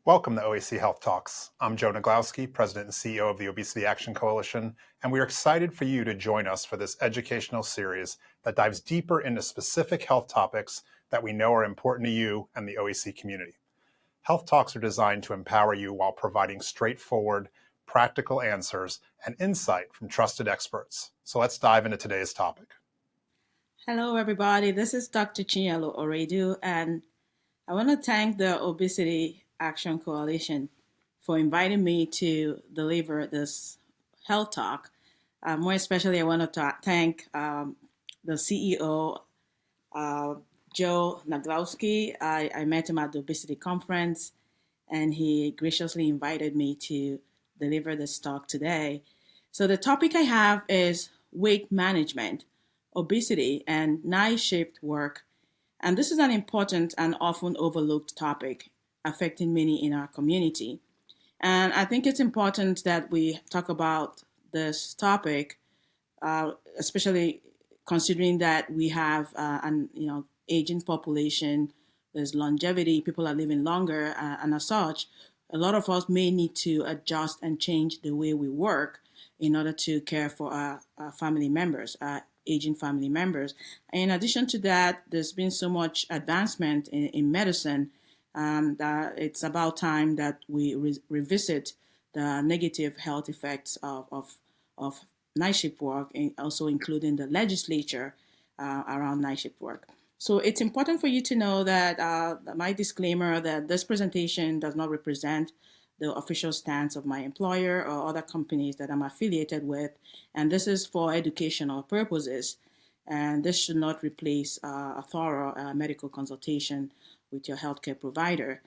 Welcome to OAC Health Talks. I'm Joe Naglowski, President and CEO of the Obesity Action Coalition, and we are excited for you to join us for this educational series that dives deeper into specific health topics that we know are important to you and the OAC community. Health Talks are designed to empower you while providing straightforward, practical answers and insight from trusted experts. So let's dive into today's topic. Hello, everybody. This is Dr. Chinyelu Oraedu, and I want to thank the Obesity Action Coalition for inviting me to deliver this health talk. More especially, I want to thank the CEO, Joe Naglowski. I met him at the Obesity Conference, and he graciously invited me to deliver this talk today. So the topic I have is weight management, obesity, and night shift work. And this is an important and often overlooked topic affecting many in our community. And I think it's important that we talk about this topic, especially considering that we have an aging population. There's longevity; people are living longer, and as such, a lot of us may need to adjust and change the way we work in order to care for our family members, our aging family members. In addition to that, there's been so much advancement in medicine that it's about time that we revisit the negative health effects of night shift work, and also including the legislature around night shift work. So it's important for you to know that my disclaimer that this presentation does not represent the official stance of my employer or other companies that I'm affiliated with, and this is for educational purposes, and this should not replace a thorough medical consultation with your healthcare provider.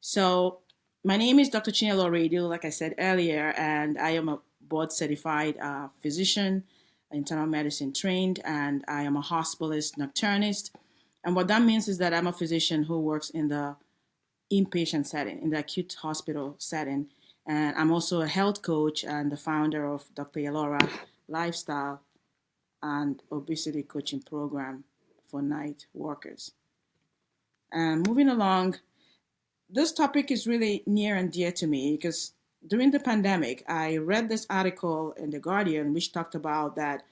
So my name is Dr. Chinyelu Oraedu, like I said earlier, and I am a board certified physician, internal medicine trained, and I am a hospitalist-nocturnist. And what that means is that I'm a physician who works in the inpatient setting, in the acute hospital setting. And I'm also a health coach and the founder of Dr. Yelora Lifestyle and Obesity Coaching Program for night workers. And moving along, this topic is really near and dear to me because during the pandemic, I read this article in The Guardian which talked about that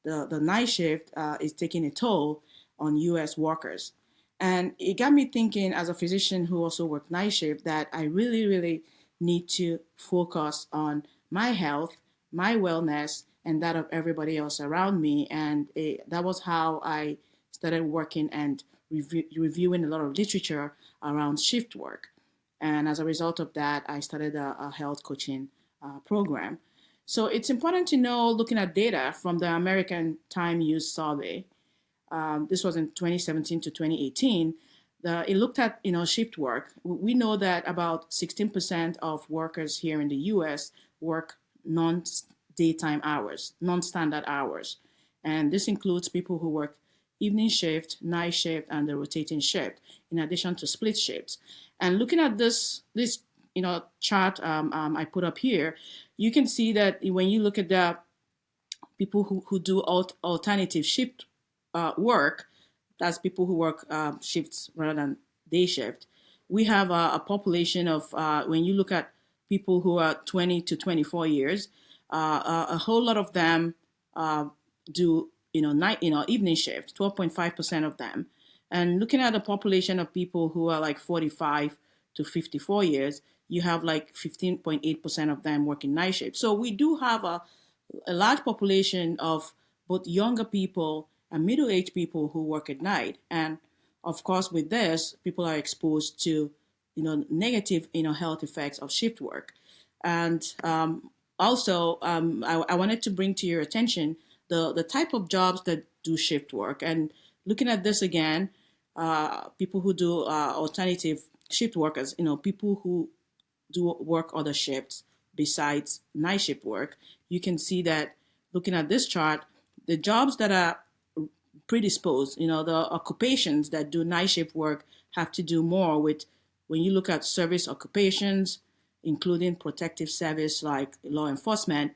the night shift is taking a toll on U.S. workers. And it got me thinking, as a physician who also worked night shift, that I really, really need to focus on my health, my wellness, and that of everybody else around me. And that was how I started working and reviewing a lot of literature around shift work. And as a result of that, I started a health coaching program. So it's important to know, looking at data from the American Time Use Survey, this was in 2017 to 2018. It looked at shift work. We know that about 16% of workers here in the U.S. work non-daytime hours, non-standard hours, and this includes people who work evening shift, night shift, and the rotating shift, in addition to split shifts. And looking at this chart I put up here, you can see that when you look at the people who do alternative shift work, that's people who work shifts rather than day shift. We have a population of, when you look at people who are 20 to 24 years, a whole lot of them do evening shift, 12.5% of them. And looking at the population of people who are like 45 to 54 years, you have like 15.8% of them working night shift. So we do have a large population of both younger people and middle-aged people who work at night. And of course, with this, people are exposed to negative health effects of shift work. And also, I wanted to bring to your attention the type of jobs that do shift work. And looking at this again, people who do alternative shift workers, people who do work other shifts besides night shift work, you can see that looking at this chart, the jobs that are predisposed, the occupations that do night shift work have to do more with, when you look at service occupations, including protective service like law enforcement,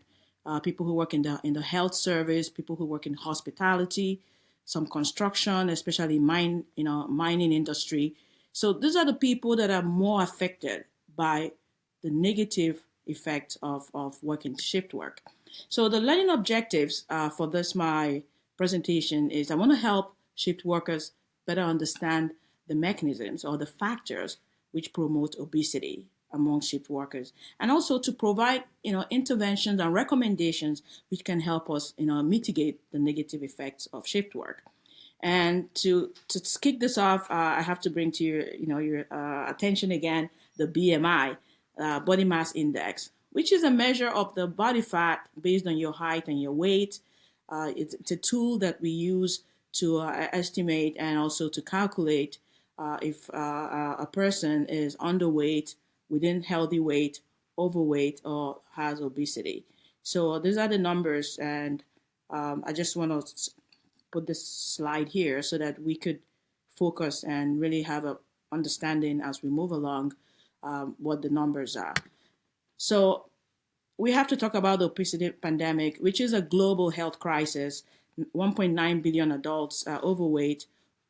people who work in the health service, people who work in hospitality, some construction, especially mining industry. So these are the people that are more affected by the negative effects of working shift work. So the learning objectives for this my presentation is I want to help shift workers better understand the mechanisms or the factors which promote obesity among shift workers, and also to provide interventions and recommendations which can help us mitigate the negative effects of shift work. And to kick this off, I have to bring to your attention again the BMI, body mass index, which is a measure of the body fat based on your height and your weight. It's a tool that we use to estimate and also to calculate if a person is underweight, within healthy weight, overweight, or has obesity. So these are the numbers, and I just want to put this slide here so that we could focus and really have a understanding as we move along what the numbers are. So we have to talk about the obesity pandemic, which is a global health crisis. 1.9 billion adults are overweight,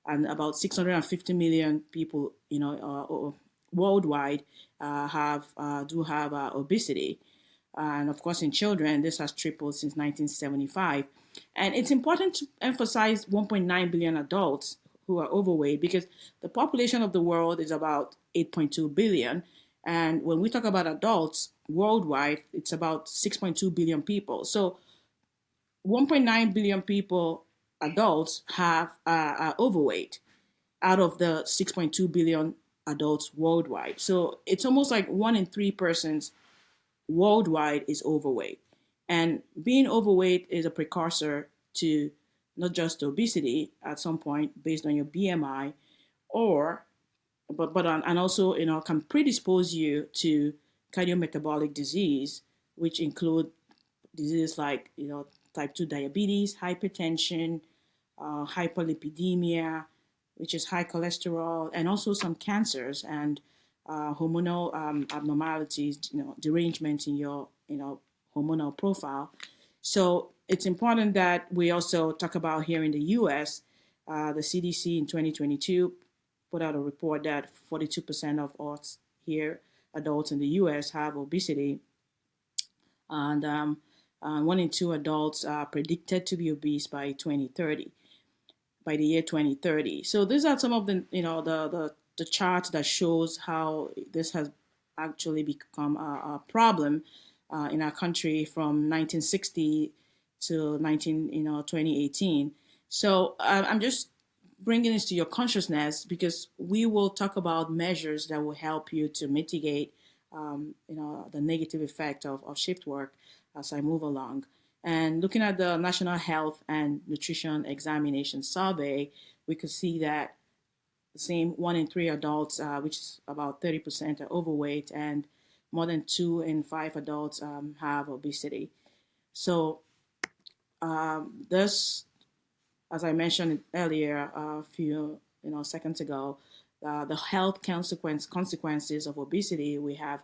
and about 650 million people, worldwide, do have obesity. And of course, in children, this has tripled since 1975. And it's important to emphasize 1.9 billion adults who are overweight because the population of the world is about 8.2 billion. And when we talk about adults worldwide, it's about 6.2 billion people. So 1.9 billion people, adults, are overweight out of the 6.2 billion adults worldwide. So it's almost like 1 in 3 persons worldwide is overweight. And being overweight is a precursor to not just obesity at some point based on your BMI, or and also can predispose you to cardiometabolic disease, which include diseases like type 2 diabetes, hypertension, hyperlipidemia, which is high cholesterol, and also some cancers and hormonal abnormalities, derangement in your hormonal profile. So it's important that we also talk about here in the U.S. The CDC in 2022 put out a report that 42% of us here, adults in the U.S., have obesity, and 1 in 2 adults are predicted to be obese by 2030, by the year 2030. So these are some of the charts that shows how this has actually become a problem in our country from 1960 to 2018. So I'm just bringing this to your consciousness because we will talk about measures that will help you to mitigate the negative effect of shift work as I move along. And looking at the National Health and Nutrition Examination Survey, we could see that the same 1 in 3 adults, which is about 30%, are overweight, and more than 2 in 5 adults have obesity. So this, as I mentioned earlier a few seconds ago, the health consequences of obesity. We have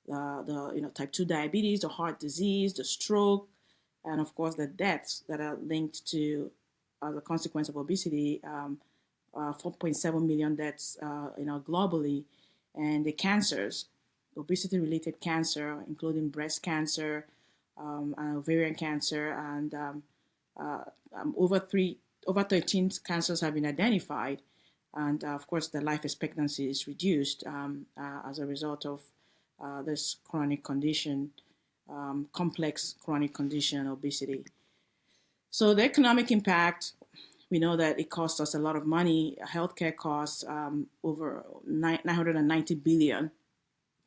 the type 2 diabetes, the heart disease, the stroke, and of course the deaths that are linked to as a consequence of obesity. 4.7 million deaths, globally, and the cancers, obesity-related cancer, including breast cancer, ovarian cancer, and over 13 cancers have been identified, and of course the life expectancy is reduced as a result of this chronic condition, complex chronic condition, obesity. So the economic impact, we know that it costs us a lot of money. Healthcare costs over 990 billion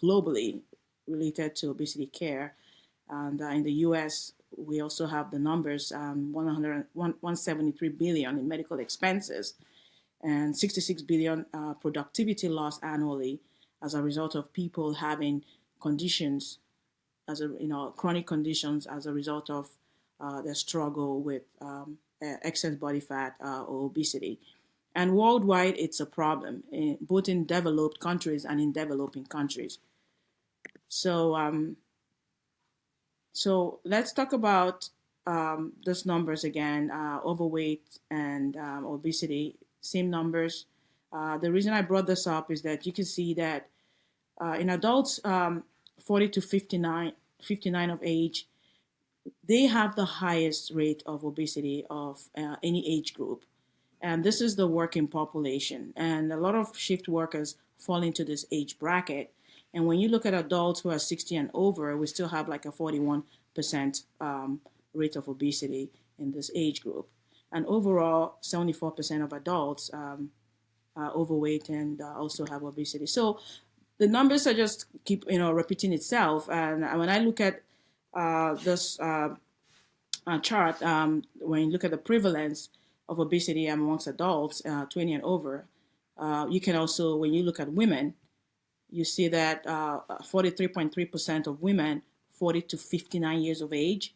globally related to obesity care. And in the U.S., we also have the numbers, 173 billion in medical expenses and 66 billion productivity loss annually as a result of people having conditions, chronic conditions as a result of their struggle with excess body fat or obesity. And worldwide, it's a problem, both in developed countries and in developing countries. So let's talk about those numbers again, overweight and obesity, same numbers. The reason I brought this up is that you can see that In adults 40 to 59 of age, they have the highest rate of obesity of any age group. And this is the working population. And a lot of shift workers fall into this age bracket. And when you look at adults who are 60 and over, we still have like a 41% rate of obesity in this age group. And overall, 74% of adults are overweight and also have obesity. So the numbers are just keep repeating itself. And when I look at this chart, when you look at the prevalence of obesity amongst adults 20 and over, you can also, when you look at women, you see that 43.3% of women 40 to 59 years of age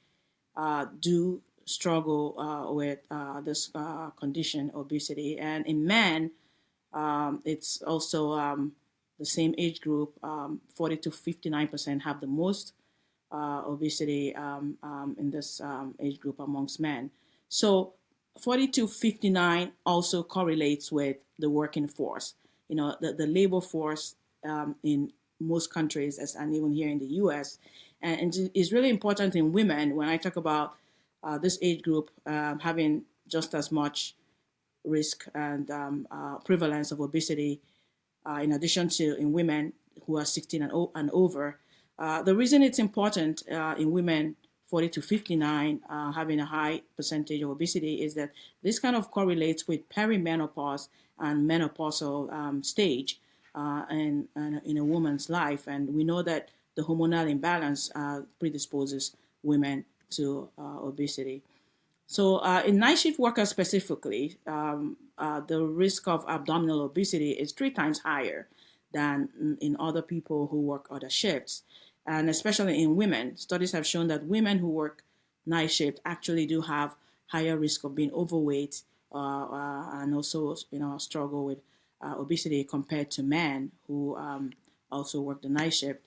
do struggle with this condition, obesity. And in men, it's also the same age group, 40 to 59% have the most obesity in this age group amongst men. So 40 to 59 also correlates with the working force. The labor force in most countries, and even here in the U.S. And it's really important in women when I talk about this age group having just as much risk and prevalence of obesity in addition to in women who are 16 and over. The reason it's important in women 40 to 59 having a high percentage of obesity is that this kind of correlates with perimenopause and menopausal stage in a woman's life. And we know that the hormonal imbalance predisposes women to obesity. So in night shift workers specifically, the risk of abdominal obesity is 3 times higher than in other people who work other shifts. And especially in women, studies have shown that women who work night shift actually do have higher risk of being overweight and also struggle with obesity compared to men who also work the night shift.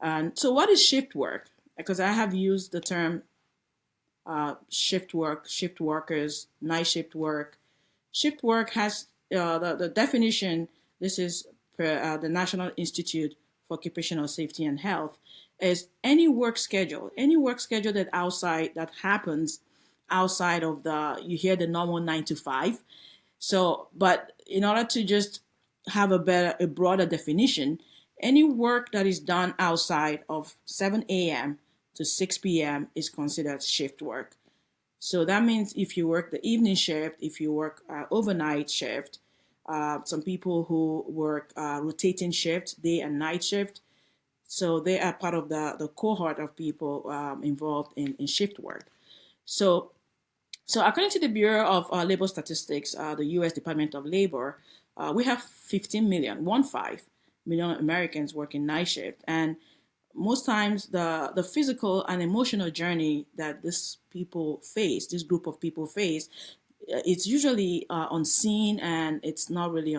And so what is shift work? Because I have used the term shift work, shift workers, night shift work. Shift work has the definition. This is per the National Institute for Occupational Safety and Health. Is any work schedule that happens outside of you hear the normal 9 to 5. So, but in order to just have a broader definition, any work that is done outside of 7 a.m. to 6 p.m. is considered shift work. So that means if you work the evening shift, if you work overnight shift, some people who work rotating shift, day and night shift, so they are part of the cohort of people involved in shift work. So according to the Bureau of Labor Statistics, the U.S. Department of Labor, we have 15 million Americans working night shift. And most times the physical and emotional journey that this group of people face, it's usually unseen and it's not really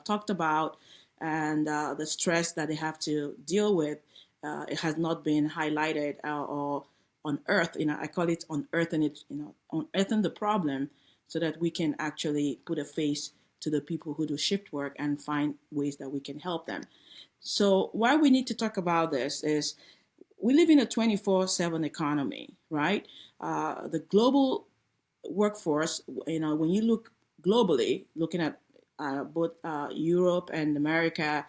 talked about. And the stress that they have to deal with, it has not been highlighted or unearthed. I call it unearthing it. Unearthing the problem so that we can actually put a face to the people who do shift work and find ways that we can help them. So why we need to talk about this is we live in a 24/7 economy, right? The global workforce, when you look globally, looking at both Europe and America,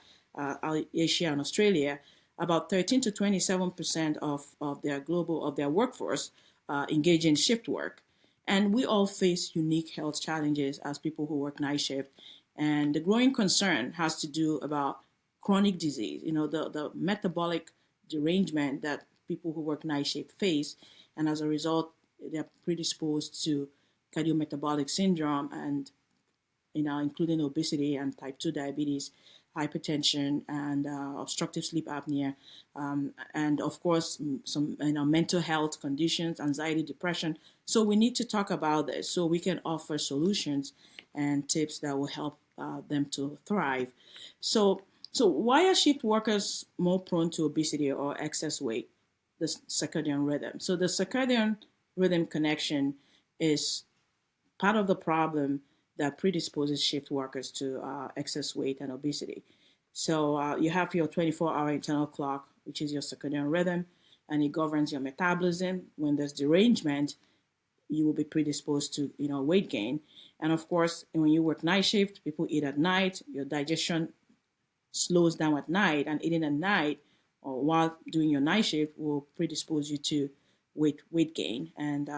Asia and Australia, about 13 to 27% of their workforce engage in shift work. And we all face unique health challenges as people who work night shift. And the growing concern has to do about chronic disease, the metabolic derangement that people who work night shift face. And as a result, they're predisposed to cardiometabolic syndrome and including obesity and type 2 diabetes, hypertension, and obstructive sleep apnea, and of course some mental health conditions, anxiety, depression. So we need to talk about this so we can offer solutions and tips that will help them to thrive. So why are shift workers more prone to obesity or excess weight? The circadian rhythm. So the circadian rhythm connection is part of the problem that predisposes shift workers to excess weight and obesity. So you have your 24-hour internal clock, which is your circadian rhythm, and it governs your metabolism. When there's derangement, you will be predisposed to weight gain. And of course, when you work night shift, people eat at night. Your digestion slows down at night, and eating at night or while doing your night shift will predispose you to weight gain and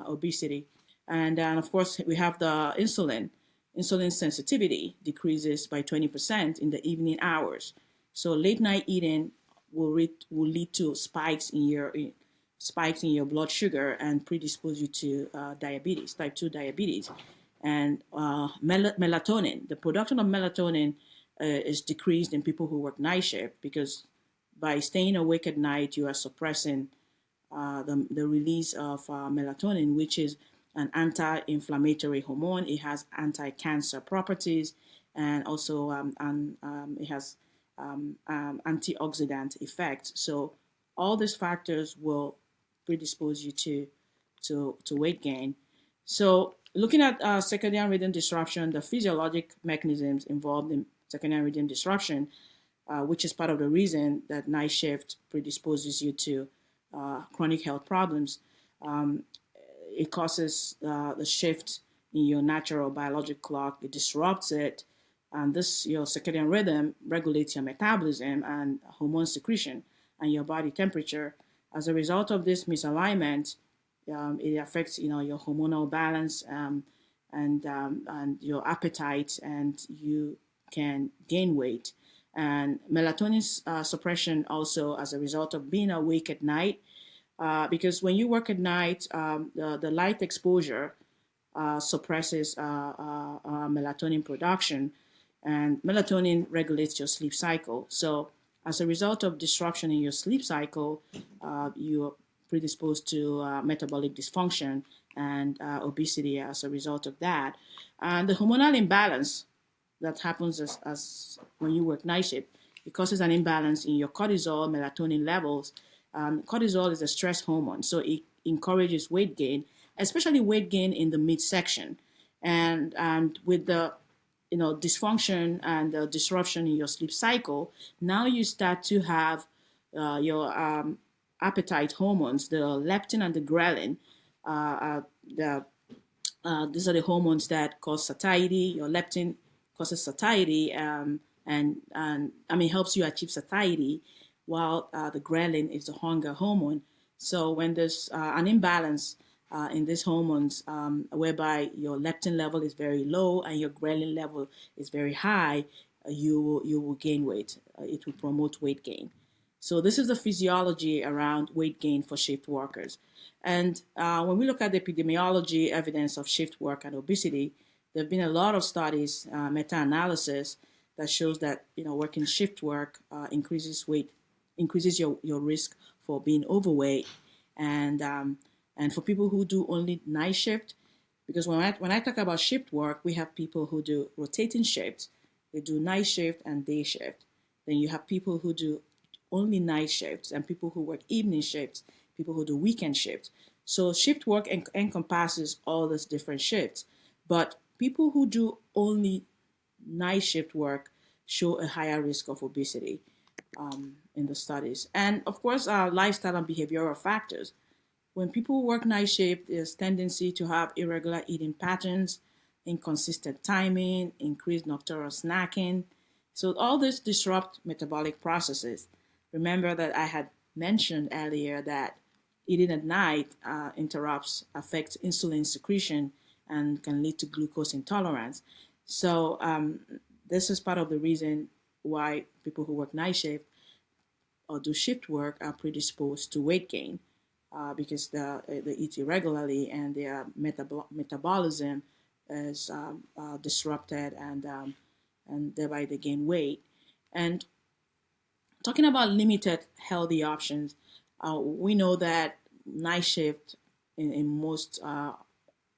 obesity. And of course, we have the insulin. Insulin sensitivity decreases by 20% in the evening hours. So late night eating will lead to spikes in your blood sugar and predispose you to diabetes, type 2 diabetes. And melatonin, the production of melatonin is decreased in people who work night shift, because by staying awake at night, you are suppressing the release of melatonin, which is an anti-inflammatory hormone. It has anti-cancer properties, and also it has antioxidant effects. So all these factors will predispose you to weight gain. So looking at circadian rhythm disruption, the physiologic mechanisms involved in circadian rhythm disruption, which is part of the reason that night shift predisposes you to chronic health problems. It causes the shift in your natural biologic clock. It disrupts it, and your circadian rhythm regulates your metabolism and hormone secretion and your body temperature. As a result of this misalignment, it affects your hormonal balance, and your appetite, and you can gain weight. And melatonin suppression also, as a result of being awake at night, because when you work at night, the light exposure suppresses melatonin production, and melatonin regulates your sleep cycle. So as a result of disruption in your sleep cycle, you're predisposed to metabolic dysfunction and obesity as a result of that. And the hormonal imbalance that happens as when you work night shift, it causes an imbalance in your cortisol, melatonin levels. Cortisol is a stress hormone, so it encourages weight gain, especially weight gain in the midsection. And with the dysfunction and the disruption in your sleep cycle, now you start to have your appetite hormones, the leptin and the ghrelin. These are the hormones that cause satiety. Your leptin causes satiety, and I mean helps you achieve satiety, while the ghrelin is the hunger hormone. So when there's an imbalance in these hormones, whereby your leptin level is very low and your ghrelin level is very high, you will gain weight. It will promote weight gain. So this is the physiology around weight gain for shift workers. And when we look at the epidemiology evidence of shift work and obesity, there have been a lot of studies, meta-analysis, that shows that working shift work increases your risk for being overweight, and for people who do only night shift. Because when I talk about shift work, we have people who do rotating shifts. They do night shift and day shift. Then you have people who do only night shifts, and people who work evening shifts, people who do weekend shifts. So shift work encompasses all these different shifts. But people who do only night shift work show a higher risk of obesity in the studies. And of course, lifestyle and behavioral factors. When people work night shift, there's tendency to have irregular eating patterns, inconsistent timing, increased nocturnal snacking. So all this disrupt metabolic processes. Remember that I had mentioned earlier that eating at night affects insulin secretion and can lead to glucose intolerance. So this is part of the reason why people who work night shift or do shift work are predisposed to weight gain, because they eat irregularly and their metabolism is disrupted, and thereby they gain weight. And talking about limited healthy options, we know that night shift in most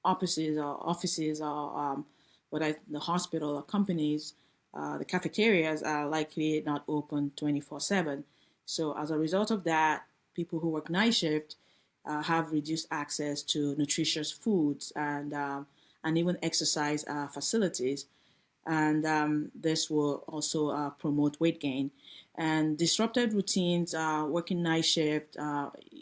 offices or whether the hospital or companies, the cafeterias are likely not open 24/7. So as a result of that, people who work night shift have reduced access to nutritious foods and even exercise facilities. and this will also promote weight gain. And disrupted routines, working night shift,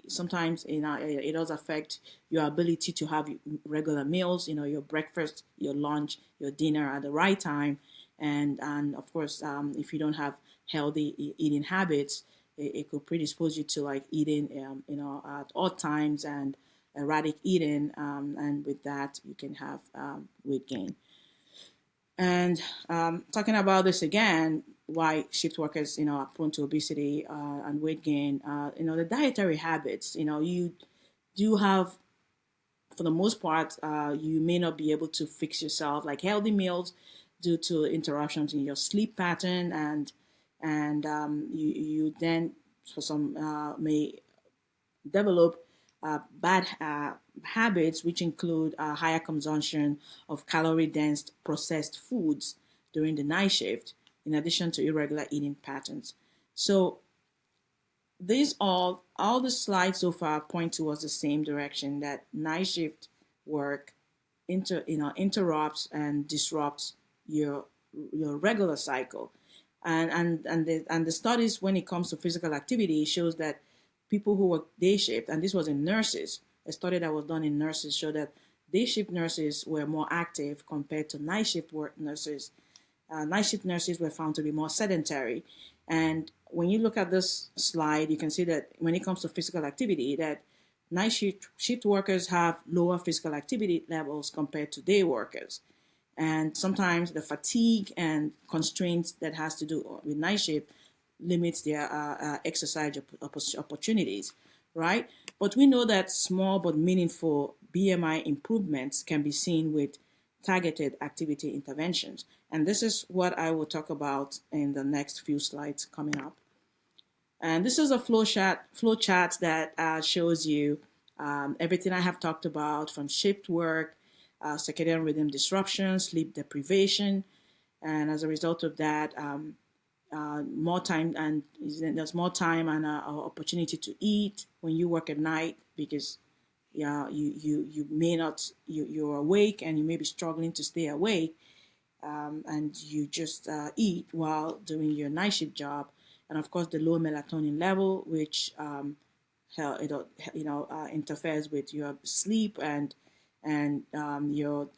sometimes it does affect your ability to have regular meals. Your breakfast, your lunch, your dinner at the right time, and of course, if you don't have healthy eating habits, it could predispose you to like eating, at odd times and erratic eating, and with that, you can have weight gain. And talking about this again, why shift workers, are prone to obesity and weight gain. The dietary habits. You do have, for the most part, you may not be able to fix yourself like healthy meals due to interruptions in your sleep pattern, and you then for some may develop bad habits, which include higher consumption of calorie dense processed foods during the night shift, in addition to irregular eating patterns. So, these all the slides so far point towards the same direction, that night shift work interrupts and disrupts your regular cycle. And the studies when it comes to physical activity shows that people who work day shift, and this was in nurses, a study that was done in nurses showed that day shift nurses were more active compared to night shift work nurses. Night shift nurses were found to be more sedentary. And when you look at this slide, you can see that when it comes to physical activity, that night shift workers have lower physical activity levels compared to day workers. And sometimes the fatigue and constraints that has to do with night shift limits their exercise opportunities, right? But we know that small but meaningful BMI improvements can be seen with targeted activity interventions. And this is what I will talk about in the next few slides coming up. And this is a flow chart that shows you everything I have talked about, from shift work, circadian rhythm disruption, sleep deprivation, and as a result of that, more time, and there's more time and opportunity to eat when you work at night, because you may not, you're awake and you may be struggling to stay awake, and you just eat while doing your night shift job. And of course, the low melatonin level, which interferes with your sleep, and your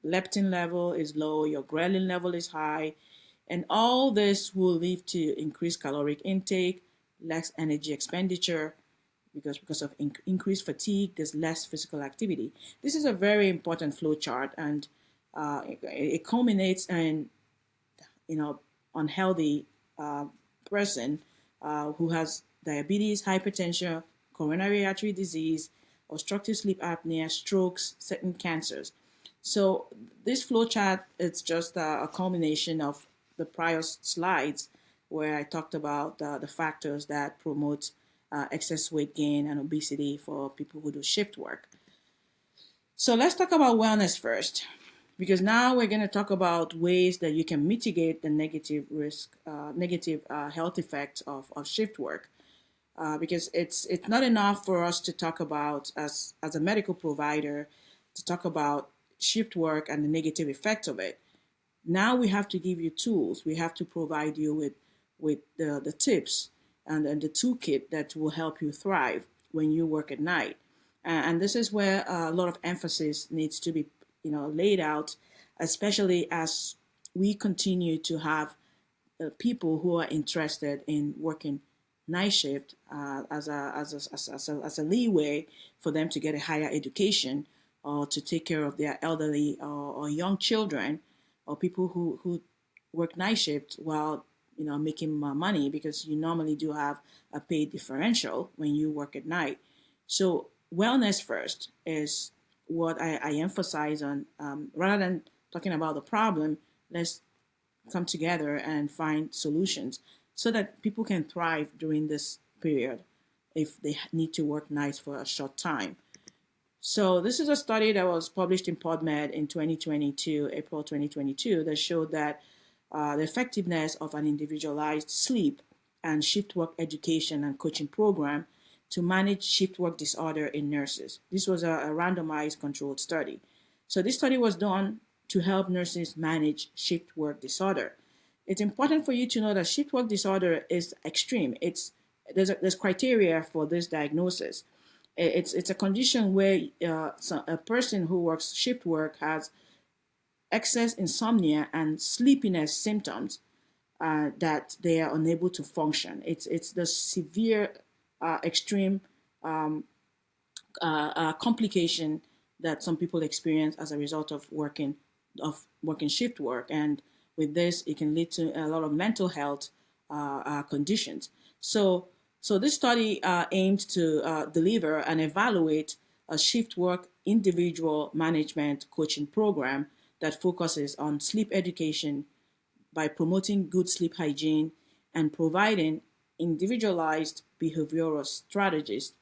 leptin level is low, your ghrelin level is high, and all this will lead to increased caloric intake, less energy expenditure, because of increased fatigue. There's less physical activity. This is a very important flow chart, and it culminates in unhealthy person who has diabetes, hypertension, coronary artery disease, obstructive sleep apnea, strokes, certain cancers. So this flow chart, it's just a culmination of the prior slides, where I talked about the factors that promote excess weight gain and obesity for people who do shift work. So let's talk about wellness first, because now we're going to talk about ways that you can mitigate the negative health effects of shift work. Because it's not enough for us to talk about, as a medical provider, to talk about shift work and the negative effects of it. Now we have to give you tools. We have to provide you with the tips and the toolkit that will help you thrive when you work at night. And this is where a lot of emphasis needs to be laid out, especially as we continue to have people who are interested in working night shift as a leeway for them to get a higher education, or to take care of their elderly or young children, or people who work night shift while making more money, because you normally do have a pay differential when you work at night. So wellness first is what I emphasize on. Rather than talking about the problem, let's come together and find solutions so that people can thrive during this period if they need to work nights for a short time. So this is a study that was published in PubMed in 2022, April 2022, that showed that the effectiveness of an individualized sleep and shift work education and coaching program to manage shift work disorder in nurses. This was a randomized controlled study. So this study was done to help nurses manage shift work disorder. It's important for you to know that shift work disorder is extreme. There's criteria for this diagnosis. It's a condition where a person who works shift work has excess insomnia and sleepiness symptoms that they are unable to function. It's the severe, extreme complication that some people experience as a result of working shift work, and with this, it can lead to a lot of mental health conditions. So this study aimed to deliver and evaluate a shift work individual management coaching program that focuses on sleep education by promoting good sleep hygiene and providing individualized behavioral strategies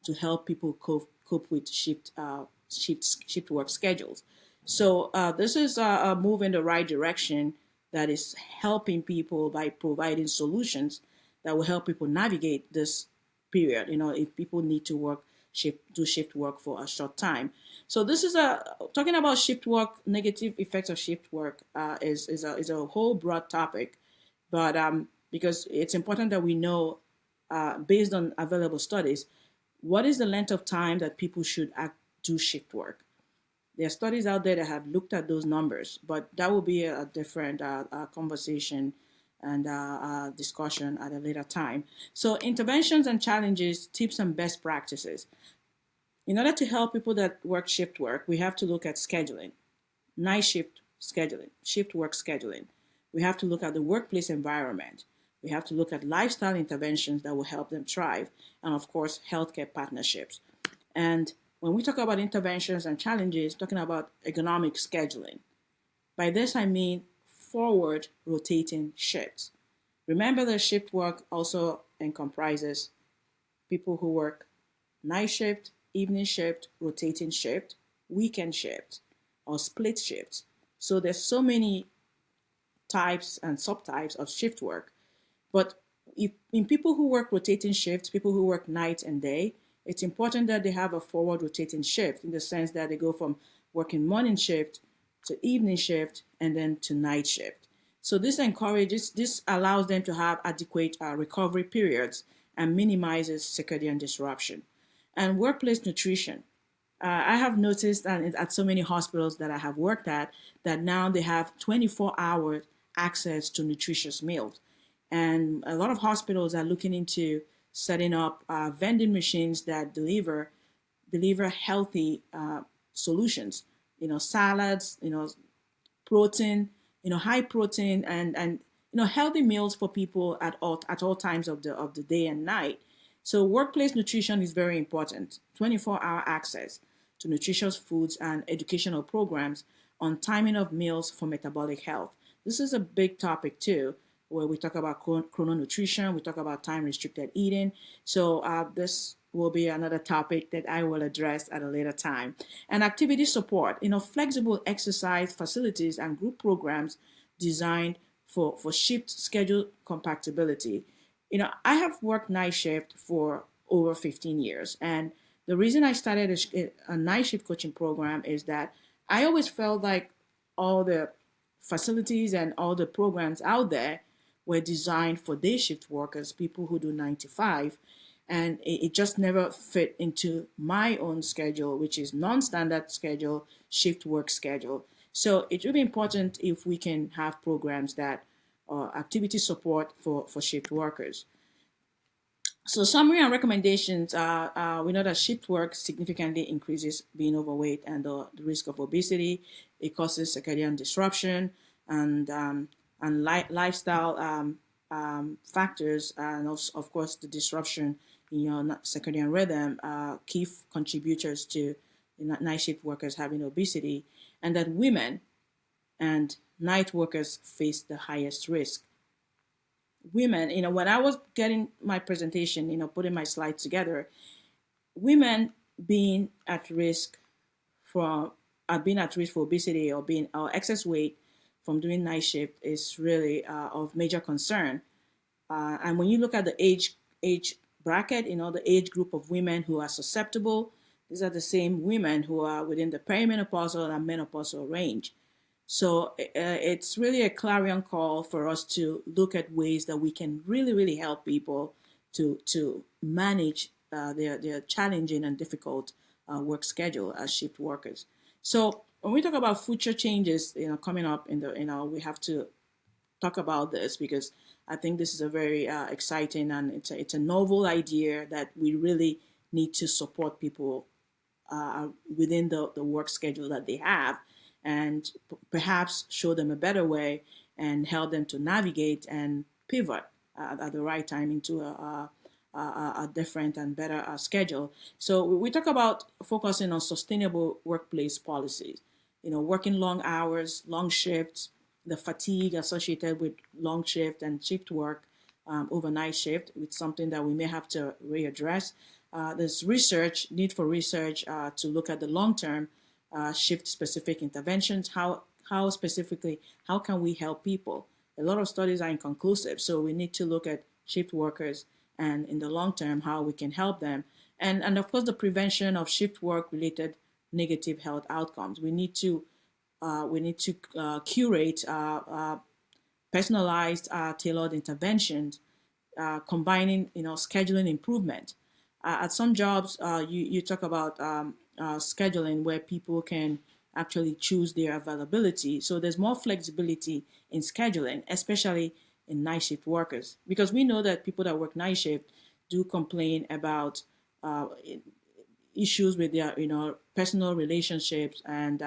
to help people cope with shift work schedules. So this is a move in the right direction that is helping people by providing solutions that will help people navigate this period. If people need to do shift work for a short time. So this is talking about shift work, negative effects of shift work is a whole broad topic, but because it's important that we know, based on available studies, what is the length of time that people should do shift work. There are studies out there that have looked at those numbers, but that will be a different conversation and discussion at a later time. So interventions and challenges, tips and best practices. In order to help people that work shift work, we have to look at scheduling, night shift scheduling, shift work scheduling. We have to look at the workplace environment. We have to look at lifestyle interventions that will help them thrive, and of course, healthcare partnerships. And when we talk about interventions and challenges, talking about ergonomic scheduling. By this, I mean forward rotating shifts. Remember that shift work also comprises people who work night shift, evening shift, rotating shift, weekend shift, or split shifts. So there's so many types and subtypes of shift work. But in people who work rotating shifts, people who work night and day, it's important that they have a forward rotating shift in the sense that they go from working morning shift to evening shift and then to night shift. So this allows them to have adequate recovery periods and minimizes circadian disruption. And workplace nutrition. I have noticed at so many hospitals that I have worked at that now they have 24-hour access to nutritious meals. And a lot of hospitals are looking into setting up vending machines that deliver healthy solutions. Salads, protein, high protein and healthy meals for people at all times of the day and night. So workplace nutrition is very important. 24-hour access to nutritious foods and educational programs on timing of meals for metabolic health. This is a big topic too, where we talk about chrononutrition, we talk about time-restricted eating. So this will be another topic that I will address at a later time. And activity support, flexible exercise facilities and group programs designed for shift schedule compatibility. I have worked night shift for over 15 years. And the reason I started a night shift coaching program is that I always felt like all the facilities and all the programs out there were designed for day shift workers, people who do 9 to 5. And it just never fit into my own schedule, which is non-standard schedule, shift work schedule. So it will be important if we can have programs that activity support for shift workers. So summary and recommendations, we know that shift work significantly increases being overweight and the risk of obesity. It causes circadian disruption and lifestyle factors, and also, of course, the disruption in your circadian rhythm, key contributors to night shift workers having obesity, and that women and night workers face the highest risk. Women, when I was getting my presentation, putting my slides together, women being at risk for obesity or excess weight from doing night shift is really of major concern. And when you look at the age bracket, the age group of women who are susceptible, these are the same women who are within the perimenopausal and menopausal range. So it's really a clarion call for us to look at ways that we can really, really help people to manage their challenging and difficult work schedule as shift workers. So when we talk about future changes, coming up we have to talk about this because I think this is a very exciting and it's a novel idea that we really need to support people within the work schedule that they have and perhaps show them a better way and help them to navigate and pivot at the right time into a different and better schedule. So we talk about focusing on sustainable workplace policies, working long hours, long shifts, the fatigue associated with long shift and shift work, overnight shift, with something that we may have to readdress. There's need for research to look at the long-term shift-specific interventions. How specifically, how can we help people? A lot of studies are inconclusive, so we need to look at shift workers and in the long term, how we can help them. And of course, the prevention of shift work-related negative health outcomes. We need to curate personalized, tailored interventions, combining, scheduling improvement. At some jobs, you talk about scheduling where people can actually choose their availability. So there's more flexibility in scheduling, especially in night shift workers, because we know that people that work night shift do complain about issues with their, personal relationships and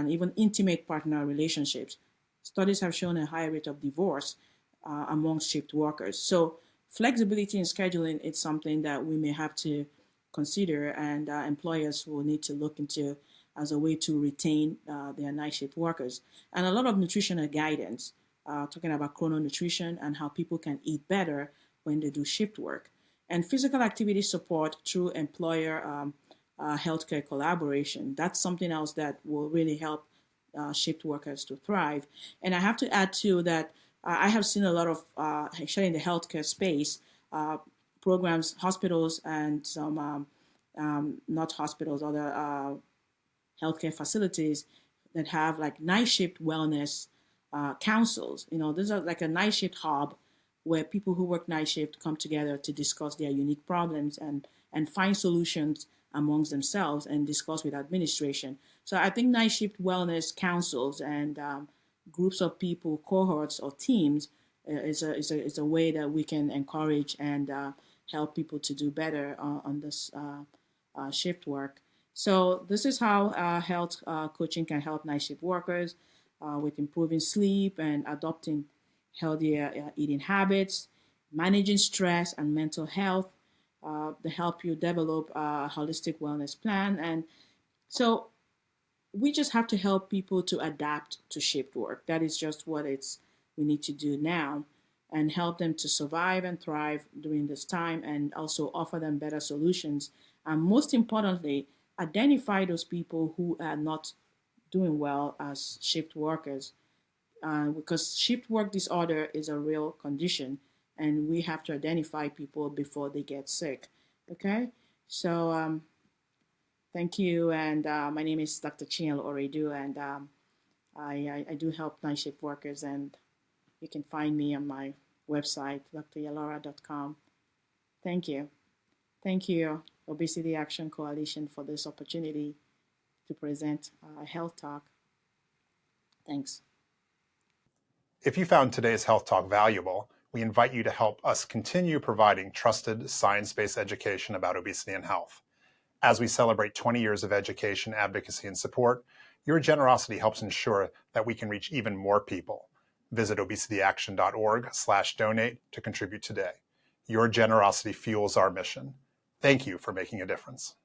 even intimate partner relationships. Studies have shown a higher rate of divorce among shift workers. So flexibility in scheduling is something that we may have to consider, and employers will need to look into as a way to retain their night shift workers. And a lot of nutritional guidance, talking about chrononutrition and how people can eat better when they do shift work. And physical activity support through employer healthcare collaboration. That's something else that will really help shift workers to thrive. And I have to add too that I have seen a lot of, actually in the healthcare space, programs, hospitals, and some not hospitals, other healthcare facilities that have like night shift wellness councils. These are like a night shift hub where people who work night shift come together to discuss their unique problems and find solutions amongst themselves and discuss with administration. So I think night shift wellness councils and groups of people, cohorts or teams is a way that we can encourage and help people to do better on this shift work. So this is how health coaching can help night shift workers with improving sleep and adopting healthier eating habits, managing stress and mental health, to help you develop a holistic wellness plan. And so we just have to help people to adapt to shift work. That is just what we need to do now, and help them to survive and thrive during this time, and also offer them better solutions. And most importantly, identify those people who are not doing well as shift workers, because shift work disorder is a real condition, and we have to identify people before they get sick. Okay, so thank you, and my name is Dr. Chinyelu Oraedu, and I do help night shift workers, and you can find me on my website, dryalora.com. Thank you. Thank you, Obesity Action Coalition, for this opportunity to present a health talk. Thanks. If you found today's health talk valuable, we invite you to help us continue providing trusted, science-based education about obesity and health. As we celebrate 20 years of education, advocacy, and support, your generosity helps ensure that we can reach even more people. Visit obesityaction.org/donate to contribute today. Your generosity fuels our mission. Thank you for making a difference.